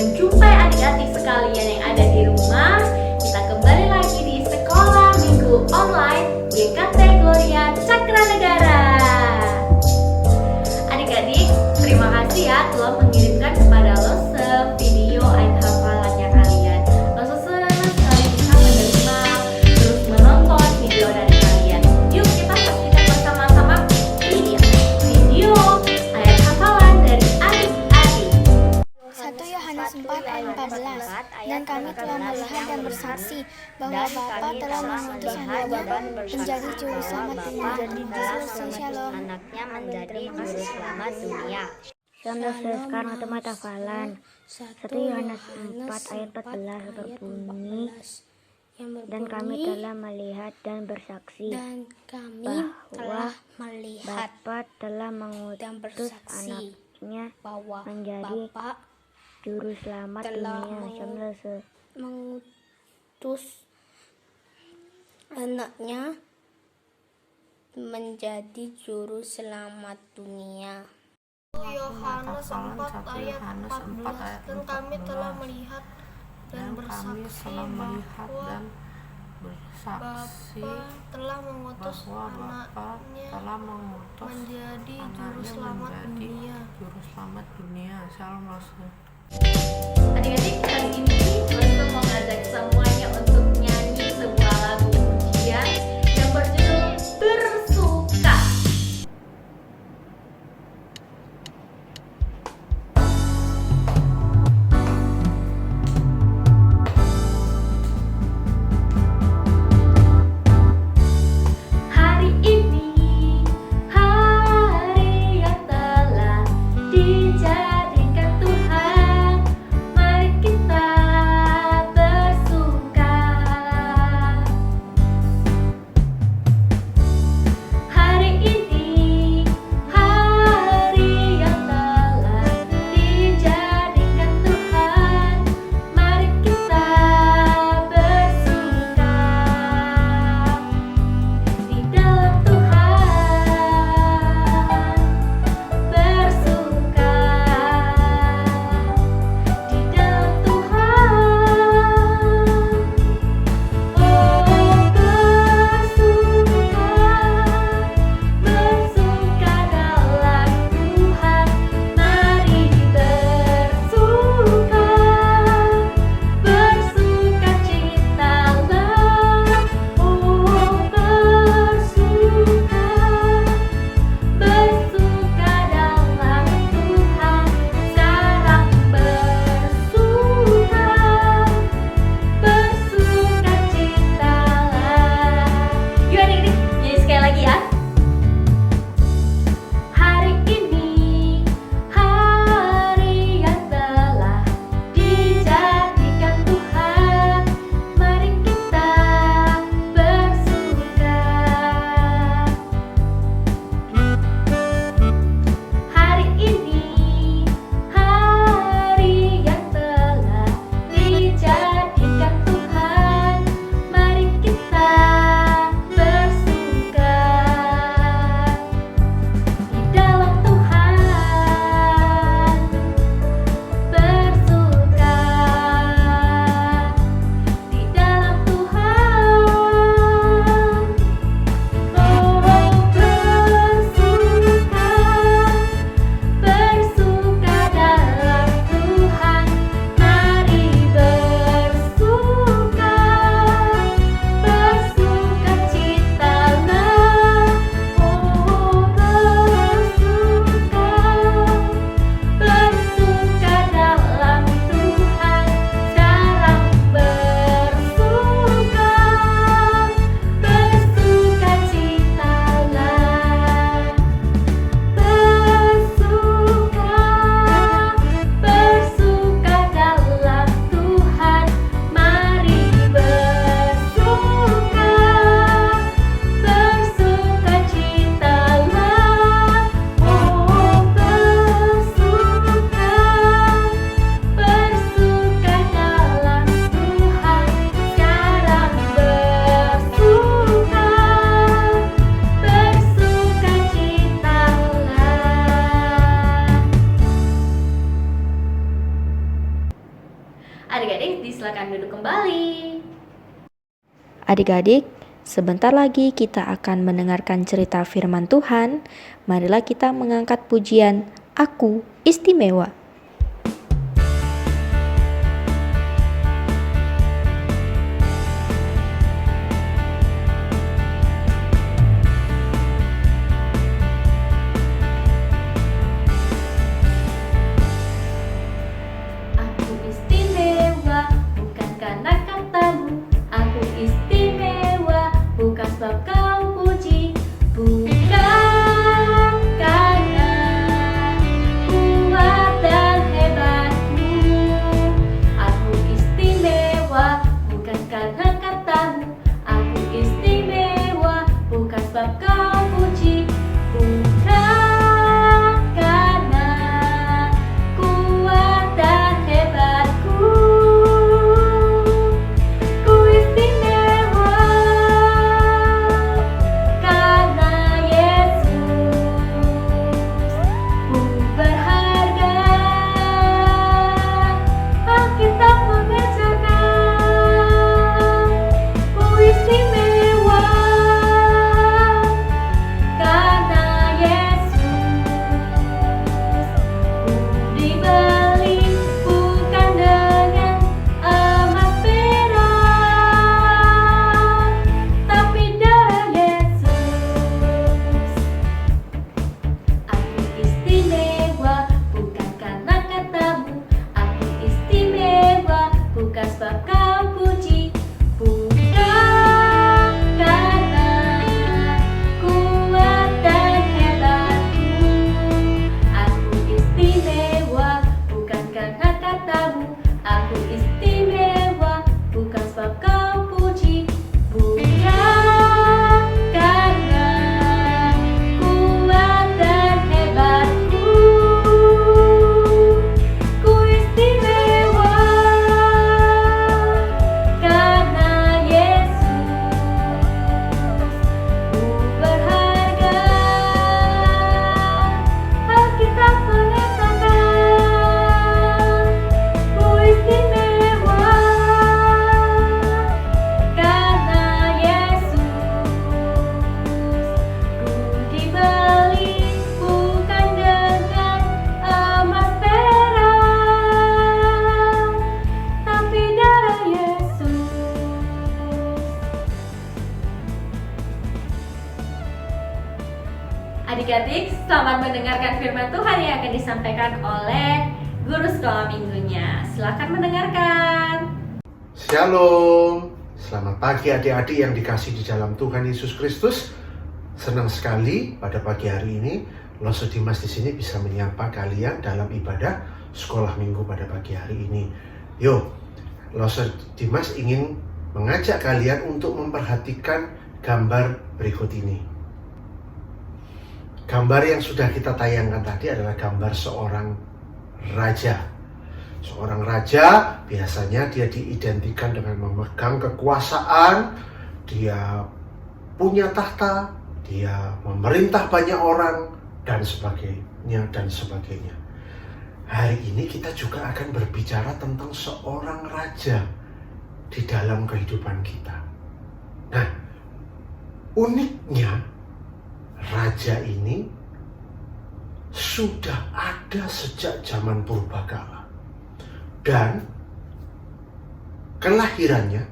menjumpai adik-adik sekalian yang ada di rumah. Kita kembali lagi di Sekolah Minggu Online GKT Gloria Cakra Negara. Adik-adik, terima kasih ya telah mengirimkan kepada Lose video ayat hafalannya kalian. Lose senang sekali bisa menerima terus menonton video dari kalian. Yuk kita saksikan bersama-sama video ayat hafalan dari adik-adik. 1 Yohanes 4 ayat 14. Dan kami telah melihat dan bersaksi bahwa Bapa telah mengutus anaknya menjadi juru selamat dunia. Shalom. Anaknya menjadi juru selamat dunia. Sekarang teman hafalan 1 Yohanes 4 ayat 14 berbunyi, dan kami telah melihat dan bersaksi bahwa Bapa telah mengutus anaknya menjadi juru selamat dunia. Mengutus anaknya menjadi juru selamat dunia. Yohanes 4 ayat 14. Dan kami telah melihat dan bersaksi bahwa Bapa telah mengutus anaknya menjadi juru selamat dunia. Shalom Lose. Adik-adik, kali ini Lose mau ngajak semuanya untuk nyanyi sebuah lagu pujian yang berjudul Bersuka. Hari ini hari yang telah dijadikan Tuhan, mari kita bersuka. Adik-adik, sebentar lagi kita akan mendengarkan cerita firman Tuhan. Marilah kita mengangkat pujian Aku Istimewa. Aku istimewa, bukan karena katamu. Aku istimewa, bukan sebab kau puji. Bukan karena kuat dan hebatmu. Aku istimewa, bukan karena katamu. Aku istimewa, bukan sebab kau puji. Bukan karena kuat dan hebatku. Ku istimewa karena Yesus. Ku berharga, Alkitab mengajarkan. Ku istimewa karena Yesus. Ku dibeli bukan dengan emas perak, tapi darah Yesus. Aku istimewa, bukan karena katamu. Aku istimewa, bukan sebab kau puji. Bukan karena kuat dan hebatku. Aku istimewa, bukan karena katamu. Aku istimewa, bukan sebab kau puji. Bukan karena kuat dan hebatku. Ku istimewa karena Yesus. Ku berharga, Alkitab mengatakan. Ku istimewa karena Yesus. Ku dibeli bukan dengan emas perak, tapi darah Yesus. Adik-adik, selamat mendengarkan firman Tuhan yang akan disampaikan oleh guru sekolah minggunya. Silakan mendengarkan. Shalom, selamat pagi adik-adik yang dikasih di dalam Tuhan Yesus Kristus. Senang sekali pada pagi hari ini Loso Dimas di sini bisa menyapa kalian dalam ibadah sekolah minggu pada pagi hari ini. Yuk, Loso Dimas ingin mengajak kalian untuk memperhatikan gambar berikut ini. Gambar yang sudah kita tayangkan tadi adalah gambar seorang raja. Seorang raja biasanya dia diidentikan dengan memegang kekuasaan, dia punya tahta, dia memerintah banyak orang, dan sebagainya, dan sebagainya. Hari ini kita juga akan berbicara tentang seorang raja di dalam kehidupan kita. Nah, uniknya raja ini sudah ada sejak zaman purbakala. Dan kelahirannya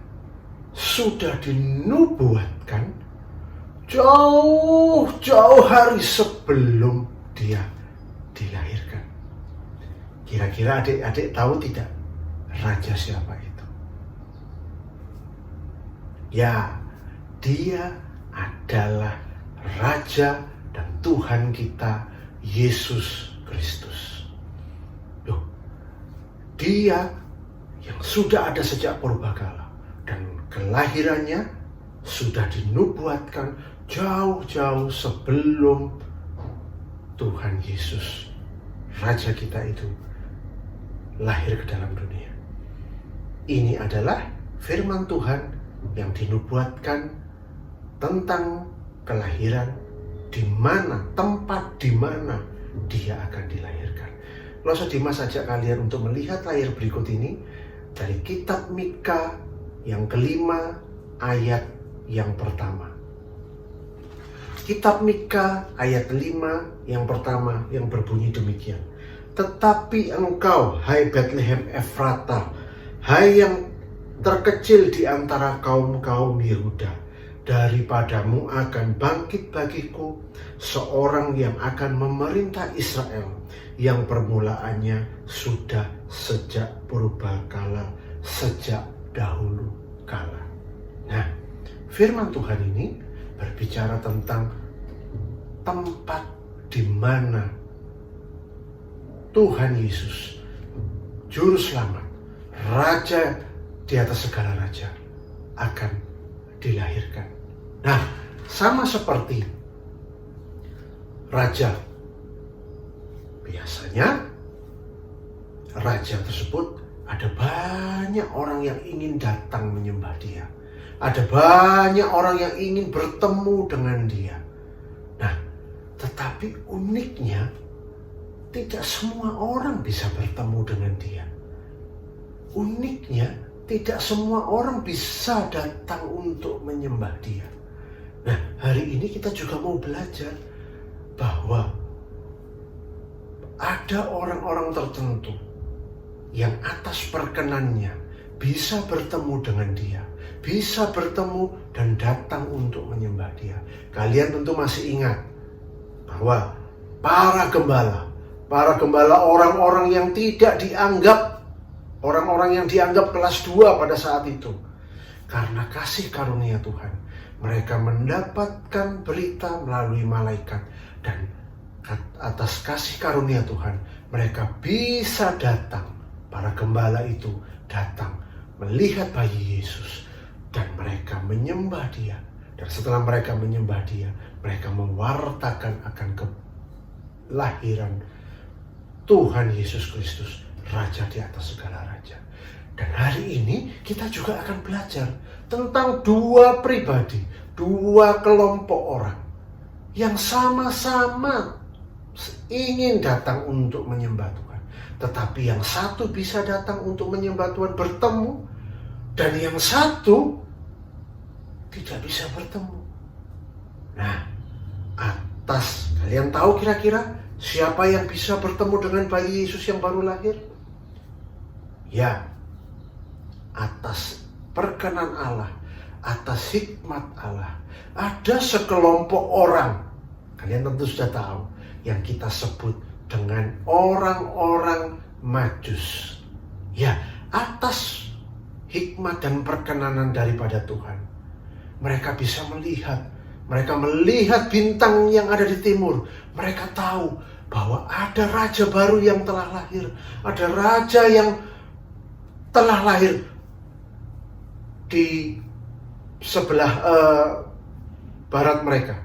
sudah dinubuatkan jauh-jauh hari sebelum dia dilahirkan. Kira-kira adik-adik tahu tidak raja siapa itu? Ya, dia adalah Raja dan Tuhan kita Yesus Kristus. Dia yang sudah ada sejak purbakala dan kelahirannya sudah dinubuatkan jauh-jauh sebelum Tuhan Yesus, Raja kita itu, lahir ke dalam dunia. Ini adalah firman Tuhan yang dinubuatkan tentang kelahiran, di mana tempat di mana dia akan dilahirkan. Loso Dimas ajak kalian untuk melihat layar berikut ini dari kitab Mika yang kelima ayat yang pertama. Kitab Mika ayat 5 yang pertama yang berbunyi demikian. Tetapi engkau, hai Bethlehem Efrata, hai yang terkecil di antara kaum-kaum Yehuda, daripadamu akan bangkit bagiku seorang yang akan memerintah Israel, yang permulaannya sudah sejak purbakala, sejak dahulu kala. Nah, firman Tuhan ini berbicara tentang tempat di mana Tuhan Yesus, Juru Selamat, Raja di atas segala raja, akan dilahirkan. Nah, sama seperti raja, biasanya raja tersebut ada banyak orang yang ingin datang menyembah dia. Ada banyak orang yang ingin bertemu dengan dia. Nah, tetapi uniknya tidak semua orang bisa bertemu dengan dia. Uniknya tidak semua orang bisa datang untuk menyembah dia. Nah, hari ini kita juga mau belajar bahwa ada orang-orang tertentu yang atas perkenannya bisa bertemu dengan dia, bisa bertemu dan datang untuk menyembah dia. Kalian tentu masih ingat bahwa para gembala orang-orang yang tidak dianggap, orang-orang yang dianggap kelas 2 pada saat itu, karena kasih karunia Tuhan, mereka mendapatkan berita melalui malaikat, dan atas kasih karunia Tuhan mereka bisa datang. Para gembala itu datang melihat bayi Yesus dan mereka menyembah dia. Dan setelah mereka menyembah dia, mereka mewartakan akan kelahiran Tuhan Yesus Kristus, Raja di atas segala raja. Dan hari ini kita juga akan belajar tentang dua pribadi, dua kelompok orang yang sama-sama ingin datang untuk menyembah Tuhan. Tetapi yang satu bisa datang untuk menyembah Tuhan, bertemu, dan yang satu tidak bisa bertemu. Nah, atas kalian tahu kira-kira siapa yang bisa bertemu dengan bayi Yesus yang baru lahir? Ya, atas perkenan Allah, atas hikmat Allah, ada sekelompok orang, kalian tentu sudah tahu, yang kita sebut dengan orang-orang Majus. Ya, atas hikmat dan perkenanan daripada Tuhan, mereka bisa melihat, mereka melihat bintang yang ada di timur. Mereka tahu bahwa ada raja baru yang telah lahir, ada raja yang telah lahir di sebelah barat mereka.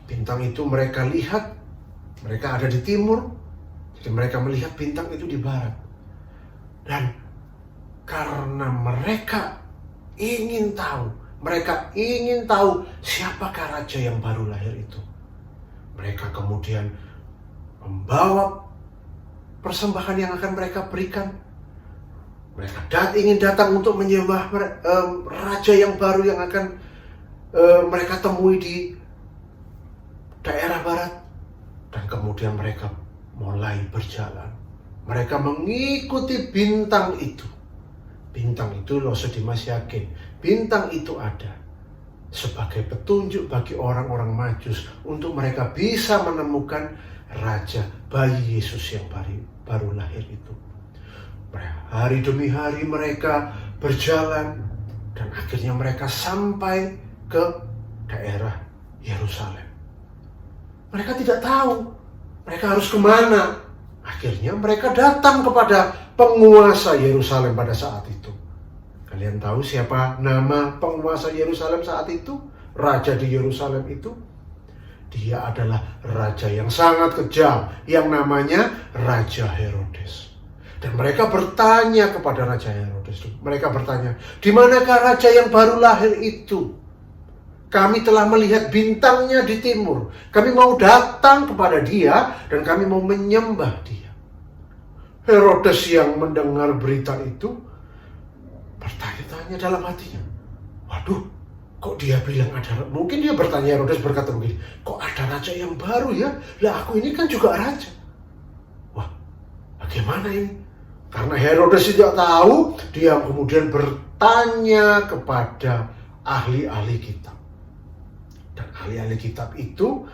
Bintang itu mereka lihat, mereka ada di timur, jadi mereka melihat bintang itu di barat. Dan karena mereka ingin tahu, siapakah raja yang baru lahir itu, mereka kemudian membawa persembahan yang akan mereka berikan. Mereka ingin datang untuk menyembah raja yang baru yang akan mereka temui di daerah barat. Dan kemudian mereka mulai berjalan. Mereka mengikuti bintang itu. Bintang itu, loh, Dimas yakin, bintang itu ada sebagai petunjuk bagi orang-orang Majus untuk mereka bisa menemukan raja, bayi Yesus yang baru lahir itu. Hari demi hari mereka berjalan dan akhirnya mereka sampai ke daerah Yerusalem. Mereka tidak tahu mereka harus kemana. Akhirnya mereka datang kepada penguasa Yerusalem pada saat itu. Kalian tahu siapa nama penguasa Yerusalem saat itu? Raja di Yerusalem itu? Dia adalah raja yang sangat kejam, yang namanya Raja Herodes. Dan mereka bertanya kepada Raja Herodes. Mereka bertanya, di manakah raja yang baru lahir itu? Kami telah melihat bintangnya di timur. Kami mau datang kepada dia dan kami mau menyembah dia. Herodes yang mendengar berita itu bertanya-tanya dalam hatinya, waduh, kok dia bilang ada, mungkin dia bertanya, Herodes berkata begini, kok ada raja yang baru ya? Lah aku ini kan juga raja. Wah, bagaimana ini? Karena Herodes tidak tahu, dia kemudian bertanya kepada ahli-ahli kitab. Dan ahli-ahli kitab itu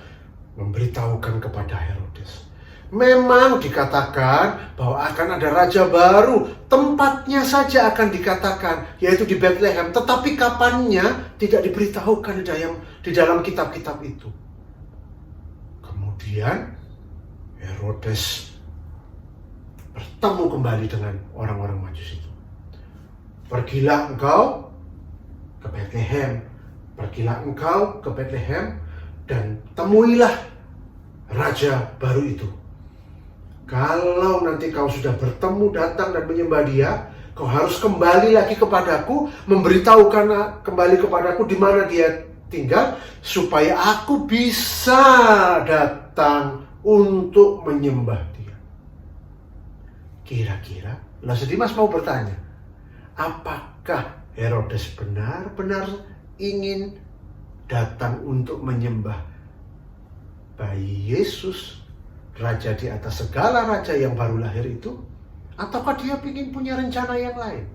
memberitahukan kepada Herodes. Memang dikatakan bahwa akan ada raja baru, tempatnya saja akan dikatakan, yaitu di Bethlehem. Tetapi kapannya tidak diberitahukan di dalam kitab-kitab itu. Kemudian Herodes bertemu kembali dengan orang-orang Majus itu. Pergilah engkau ke Bethlehem, dan temuilah raja baru itu. Kalau nanti kau sudah bertemu, datang dan menyembah dia, kau harus kembali lagi kepadaku, memberitahukan kembali kepadaku di mana dia tinggal, supaya aku bisa datang untuk menyembah dia. Kira-kira, Lalu Dimas mau bertanya, apakah Herodes benar-benar ingin datang untuk menyembah bayi Yesus, raja di atas segala raja yang baru lahir itu? Ataukah dia ingin punya rencana yang lain?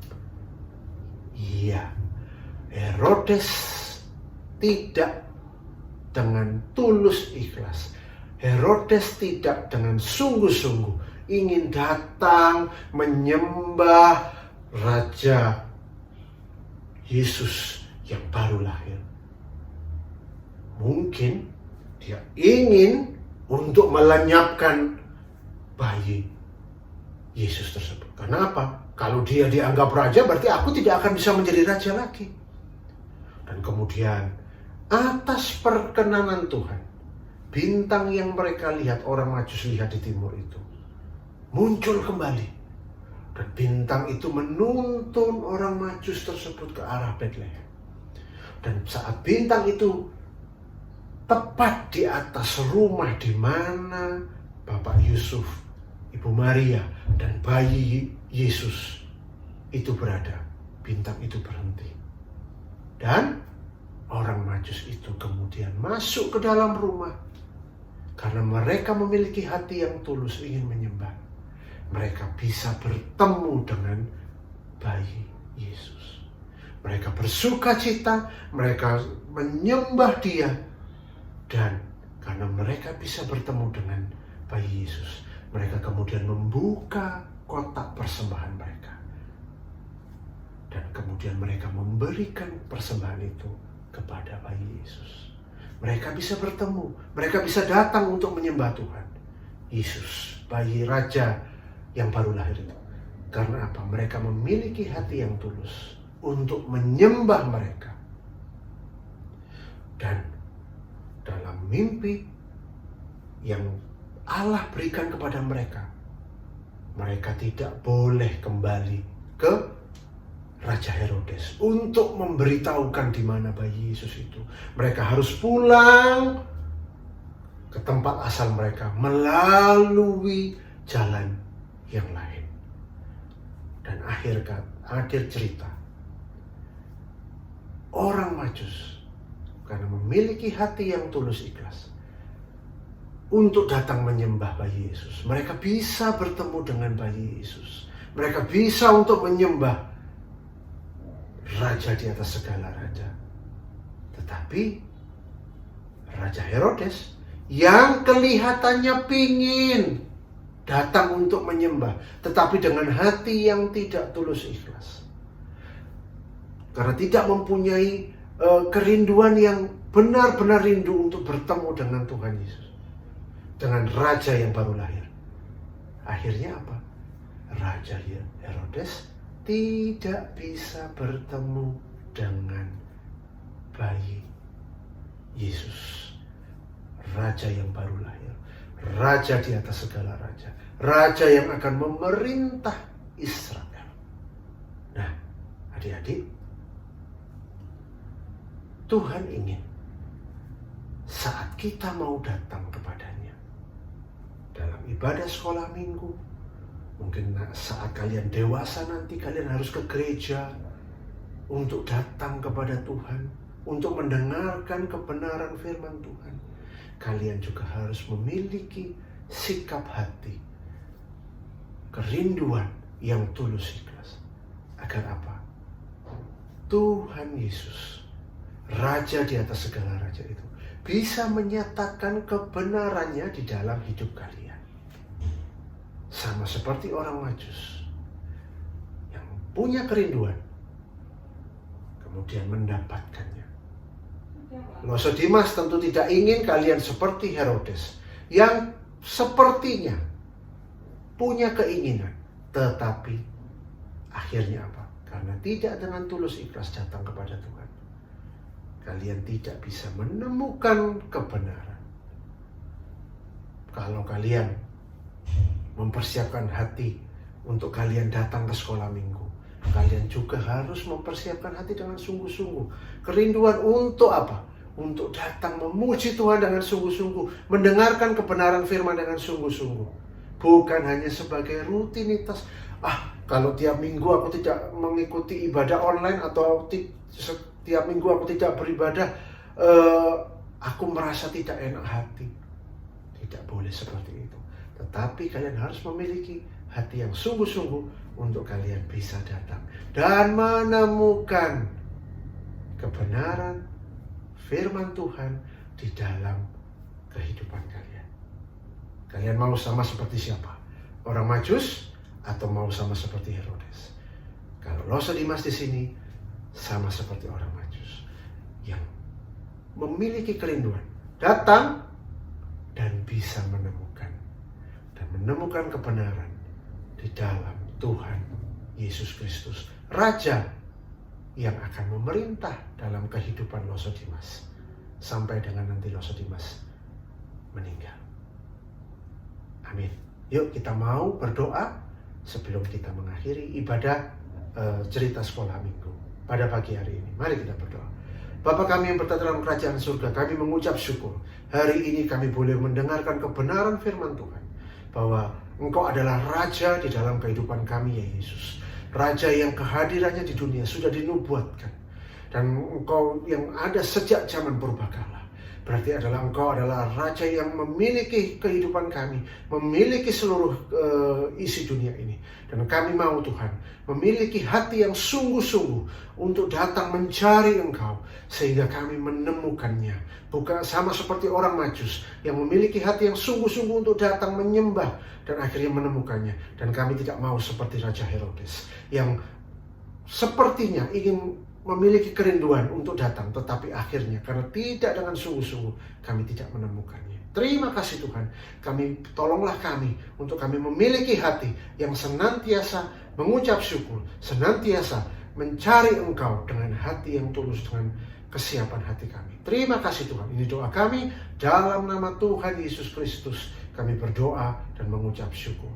Iya, Herodes tidak dengan tulus ikhlas. Herodes tidak dengan sungguh-sungguh ingin datang menyembah Raja Yesus yang baru lahir. Mungkin dia ingin untuk melenyapkan bayi Yesus tersebut. Kenapa? Kalau dia dianggap raja, berarti aku tidak akan bisa menjadi raja lagi. Dan kemudian atas perkenanan Tuhan, bintang yang mereka lihat, orang Majus lihat di timur itu, muncul kembali. Dan bintang itu menuntun orang Majus tersebut ke arah Bethlehem. Dan saat bintang itu tepat di atas rumah di mana Bapak Yusuf, Ibu Maria, dan bayi Yesus itu berada, bintang itu berhenti. Dan orang Majus itu kemudian masuk ke dalam rumah. Karena mereka memiliki hati yang tulus ingin menyembah, mereka bisa bertemu dengan bayi Yesus. Mereka bersuka cita, mereka menyembah dia. Dan karena mereka bisa bertemu dengan bayi Yesus, mereka kemudian membuka kotak persembahan mereka. Dan kemudian mereka memberikan persembahan itu kepada bayi Yesus. Mereka bisa bertemu, mereka bisa datang untuk menyembah Tuhan Yesus, bayi raja yang baru lahir itu. Karena apa? Mereka memiliki hati yang tulus untuk menyembah mereka. Dan dalam mimpi yang Allah berikan kepada mereka, mereka tidak boleh kembali ke Raja Herodes untuk memberitahukan di mana bayi Yesus itu. Mereka harus pulang ke tempat asal mereka melalui jalan yang lain. Dan akhir cerita, orang Majus karena memiliki hati yang tulus ikhlas untuk datang menyembah bayi Yesus, mereka bisa bertemu dengan bayi Yesus. Mereka bisa untuk menyembah raja di atas segala raja. Tetapi Raja Herodes yang kelihatannya pingin datang untuk menyembah, tetapi dengan hati yang tidak tulus ikhlas, karena tidak mempunyai kerinduan yang benar-benar rindu untuk bertemu dengan Tuhan Yesus, dengan raja yang baru lahir. Akhirnya apa? Raja Herodes tidak bisa bertemu dengan bayi Yesus, raja yang baru lahir, raja di atas segala raja, raja yang akan memerintah Israel. Nah, adik-adik, Tuhan ingin saat kita mau datang kepadanya dalam ibadah sekolah minggu, mungkin saat kalian dewasa nanti kalian harus ke gereja, untuk datang kepada Tuhan, untuk mendengarkan kebenaran firman Tuhan, kalian juga harus memiliki sikap hati, kerinduan yang tulus ikhlas. Agar apa? Tuhan Yesus, Raja di atas segala raja itu, bisa menyatakan kebenarannya di dalam hidup kalian. Sama seperti orang Majus yang punya kerinduan, kemudian mendapatkannya. Dimas tentu tidak ingin kalian seperti Herodes, yang sepertinya punya keinginan, tetapi akhirnya apa? Karena tidak dengan tulus ikhlas datang kepada Tuhan, kalian tidak bisa menemukan kebenaran. Kalau kalian mempersiapkan hati untuk kalian datang ke sekolah minggu, kalian juga harus mempersiapkan hati dengan sungguh-sungguh. Kerinduan untuk apa? Untuk datang memuji Tuhan dengan sungguh-sungguh, mendengarkan kebenaran firman dengan sungguh-sungguh. Bukan hanya sebagai rutinitas. Kalau tiap minggu aku tidak mengikuti ibadah online, atau setiap minggu aku tidak beribadah, aku merasa tidak enak hati. Tidak boleh seperti itu. Tetapi kalian harus memiliki hati yang sungguh-sungguh untuk kalian bisa datang dan menemukan kebenaran firman Tuhan di dalam kehidupan kalian. Kalian mau sama seperti siapa? Orang Majus atau mau sama seperti Herodes? Kalau Dimas di sini sama seperti orang Majus yang memiliki kerinduan datang dan bisa menemukan kebenaran di dalam Tuhan Yesus Kristus, Raja yang akan memerintah dalam kehidupan Dimas sampai dengan nanti Dimas meninggal. Amin. Yuk kita mau berdoa sebelum kita mengakhiri ibadah cerita sekolah minggu pada pagi hari ini. Mari kita berdoa. Bapa kami yang bertata dalam kerajaan surga, kami mengucap syukur. Hari ini kami boleh mendengarkan kebenaran firman Tuhan, bahwa Engkau adalah Raja di dalam kehidupan kami, ya Yesus. Raja yang kehadirannya di dunia sudah dinubuatkan. Dan Engkau yang ada sejak zaman purbakala. Berarti Engkau adalah Raja yang memiliki kehidupan kami, memiliki seluruh isi dunia ini. Dan kami mau Tuhan memiliki hati yang sungguh-sungguh untuk datang mencari Engkau, sehingga kami menemukannya. Bukan sama seperti orang Majus yang memiliki hati yang sungguh-sungguh untuk datang menyembah dan akhirnya menemukannya. Dan kami tidak mau seperti Raja Herodes yang sepertinya ingin memiliki kerinduan untuk datang, tetapi akhirnya karena tidak dengan sungguh-sungguh kami tidak menemukannya. Terima kasih Tuhan, tolonglah kami untuk kami memiliki hati yang senantiasa mengucap syukur, senantiasa mencari Engkau dengan hati yang tulus, dengan kesiapan hati kami. Terima kasih Tuhan, ini doa kami dalam nama Tuhan Yesus Kristus. Kami berdoa dan mengucap syukur.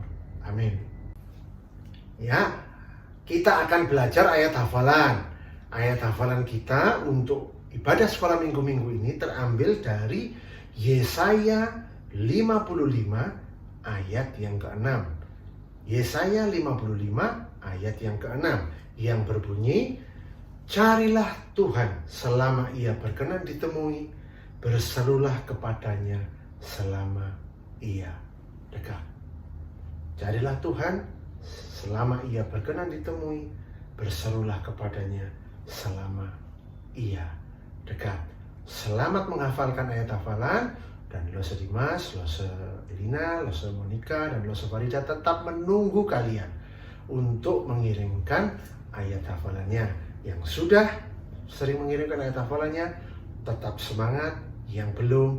Amin. Ya, kita akan belajar ayat hafalan. Ayat hafalan kita untuk ibadah sekolah minggu-minggu ini terambil dari Yesaya 55 ayat yang ke-6. Yesaya 55 ayat yang ke-6 yang berbunyi, carilah Tuhan selama ia berkenan ditemui, berserulah kepadanya selama ia dekat. Carilah Tuhan selama ia berkenan ditemui, berserulah kepadanya selama ia dekat. Selamat menghafalkan ayat hafalan. Dan Lose Dimas, Lose Elina, Lose Monica, dan Lose Farida tetap menunggu kalian untuk mengirimkan ayat hafalannya. Yang sudah sering mengirimkan ayat hafalannya, tetap semangat. Yang belum,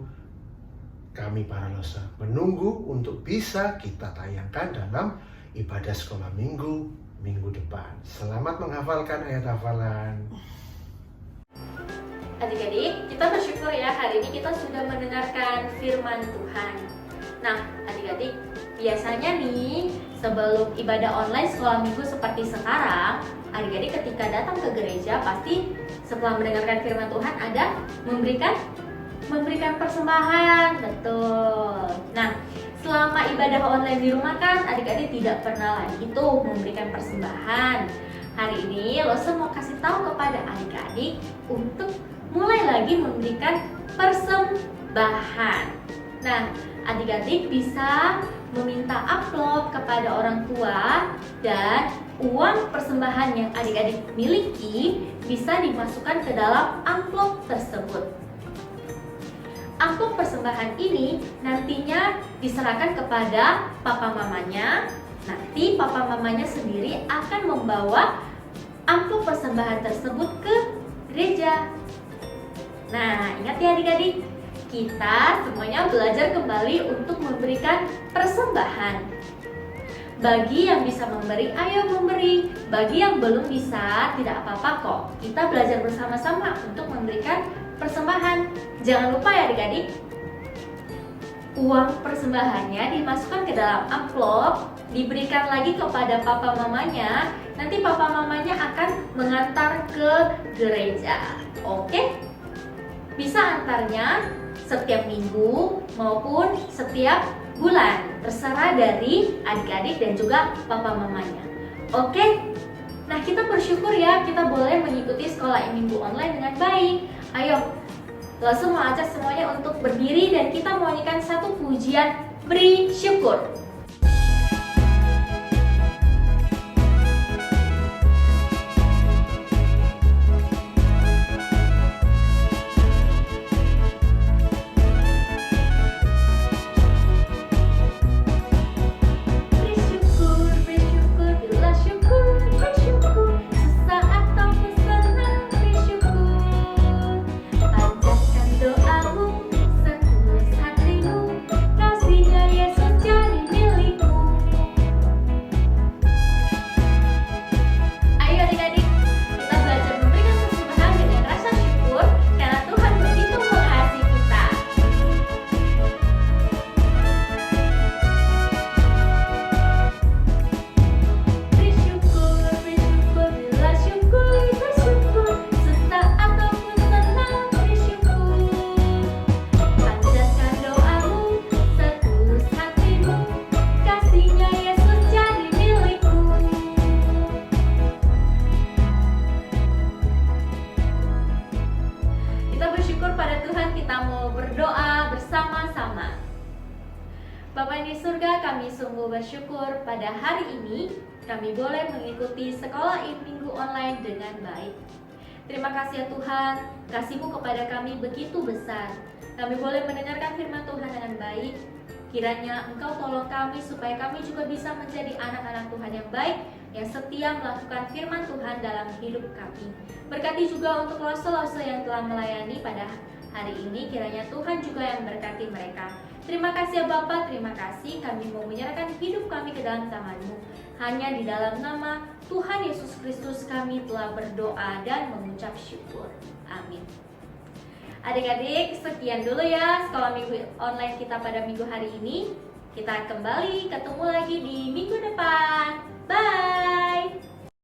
kami para Lose menunggu untuk bisa kita tayangkan dalam ibadah sekolah minggu depan. Selamat menghafalkan ayat hafalan. Adik-adik, kita bersyukur ya hari ini kita sudah mendengarkan firman Tuhan. Nah, adik-adik, biasanya nih sebelum ibadah online sekolah minggu seperti sekarang, adik-adik ketika datang ke gereja pasti setelah mendengarkan firman Tuhan ada memberikan persembahan. Betul. Nah, selama ibadah online di rumah kan adik-adik tidak pernah lagi tuh memberikan persembahan. Hari ini Lose mau kasih tahu kepada adik-adik untuk mulai lagi memberikan persembahan. Nah, adik-adik bisa meminta amplop kepada orang tua dan uang persembahan yang adik-adik miliki bisa dimasukkan ke dalam amplop tersebut. Amplop persembahan ini nantinya diserahkan kepada papa mamanya. Nanti papa mamanya sendiri akan membawa amplop persembahan tersebut ke gereja. Nah, ingat ya adik-adik, kita semuanya belajar kembali untuk memberikan persembahan. Bagi yang bisa memberi, ayo memberi. Bagi yang belum bisa, tidak apa-apa kok. Kita belajar bersama-sama untuk memberikan persembahan. Jangan lupa ya adik-adik, uang persembahannya dimasukkan ke dalam amplop, diberikan lagi kepada papa mamanya. Nanti papa mamanya akan mengantar ke gereja. Oke? Bisa antarnya setiap minggu maupun setiap bulan, terserah dari adik-adik dan juga papa mamanya. Oke? Nah, kita bersyukur ya kita boleh mengikuti sekolah minggu online dengan baik. Ayo, Lose mau ajak semuanya untuk berdiri dan kita mau nyanyikan satu pujian beri syukur. Bapa di surga, kami sungguh bersyukur pada hari ini kami boleh mengikuti sekolah minggu online dengan baik. Terima kasih ya Tuhan, kasih-Mu kepada kami begitu besar. Kami boleh mendengarkan firman Tuhan dengan baik. Kiranya Engkau tolong kami supaya kami juga bisa menjadi anak-anak Tuhan yang baik, yang setia melakukan firman Tuhan dalam hidup kami. Berkati juga untuk Lose-Lose yang telah melayani pada hari ini, kiranya Tuhan juga yang berkati mereka. Terima kasih ya Bapa, terima kasih kami mau menyerahkan hidup kami ke dalam tangan-Mu. Hanya di dalam nama Tuhan Yesus Kristus kami telah berdoa dan mengucap syukur. Amin. Adik-adik, sekian dulu ya sekolah minggu online kita pada minggu hari ini. Kita kembali ketemu lagi di minggu depan. Bye!